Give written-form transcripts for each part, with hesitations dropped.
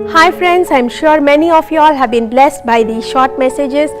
Hi friends, I'm sure many of you all have been blessed by these short messages.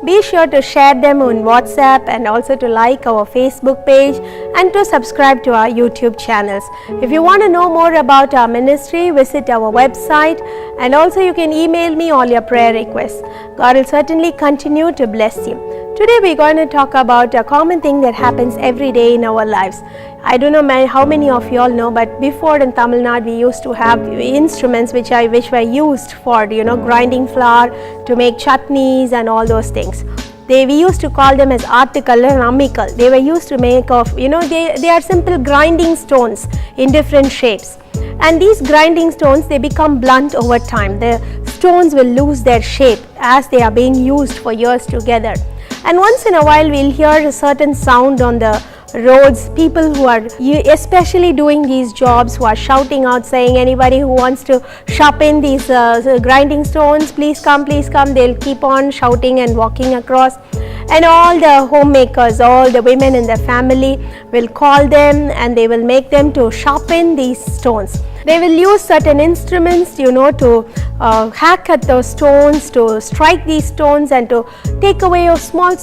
Be sure to share them on WhatsApp and also to like our Facebook page and to subscribe to our YouTube channels. If you want to know more about our ministry, visit our website and also you can email me all your prayer requests. God will certainly continue to bless you. Today we're going to talk about a common thing that happens every day in our lives. I don't know how many of you all know, but before in Tamil Nadu we used to have instruments which were used for grinding flour to make chutneys and all those things. We used to call them as article and amikal. They were used to make of they are simple grinding stones in different shapes, and these grinding stones, they become blunt over time. The stones will lose their shape as they are being used for years together. And once in a while we'll hear a certain sound on the roads, people who are especially doing these jobs who are shouting out saying, anybody who wants to sharpen these grinding stones, please come, they'll keep on shouting and walking across. And all the homemakers, all the women in the family will call them and they will make them to sharpen these stones. They will use certain instruments to hack at those stones, to strike these stones and to take away your small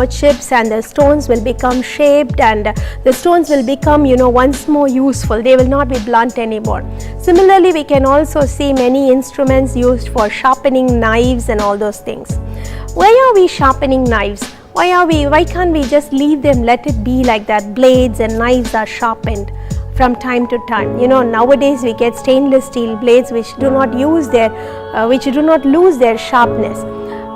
chips, and the stones will become shaped and the stones will become once more useful. They will not be blunt anymore. Similarly, we can also see many instruments used for sharpening knives and all those things. Why are we sharpening knives? Why can't we just leave them, let it be like that? Blades and knives are sharpened from time to time. Nowadays we get stainless steel blades which do not lose their sharpness.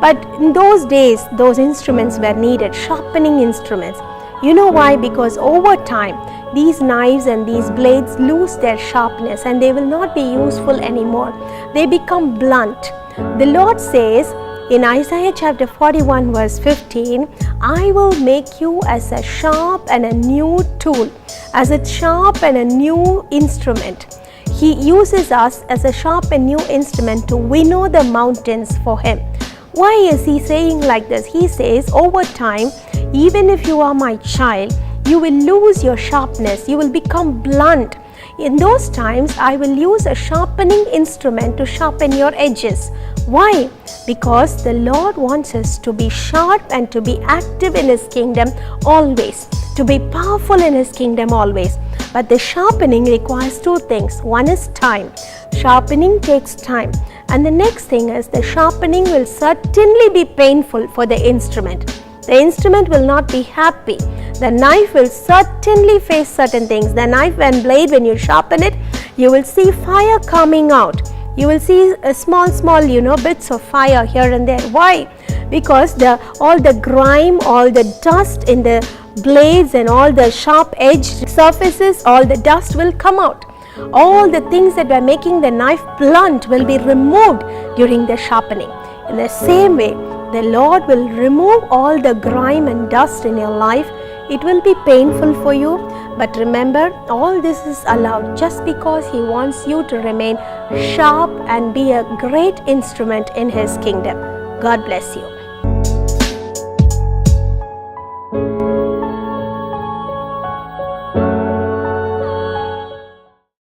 But in those days, those instruments were needed, sharpening instruments. You know why? Because over time, these knives and these blades lose their sharpness and they will not be useful anymore. They become blunt. The Lord says in Isaiah chapter 41 verse 15, I will make you as a sharp and a new tool, as a sharp and a new instrument. He uses us as a sharp and new instrument to winnow the mountains for Him. Why is He saying like this? He says, over time, even if you are my child, you will lose your sharpness, you will become blunt. In those times, I will use a sharpening instrument to sharpen your edges. Why? Because the Lord wants us to be sharp and to be active in His kingdom always, to be powerful in His kingdom always. But the sharpening requires two things. One is time. Sharpening takes time. And the next thing is the sharpening will certainly be painful for the instrument. The instrument will not be happy. The knife will certainly face certain things. The knife and blade, when you sharpen it, you will see fire coming out. You will see a small bits of fire here and there. Why? Because all the grime, all the dust in the blades and all the sharp edged surfaces, all the dust will come out. All the things that were making the knife blunt will be removed during the sharpening. In the same way, the Lord will remove all the grime and dust in your life. It will be painful for you, but remember, all this is allowed just because He wants you to remain sharp and be a great instrument in His kingdom. God bless you.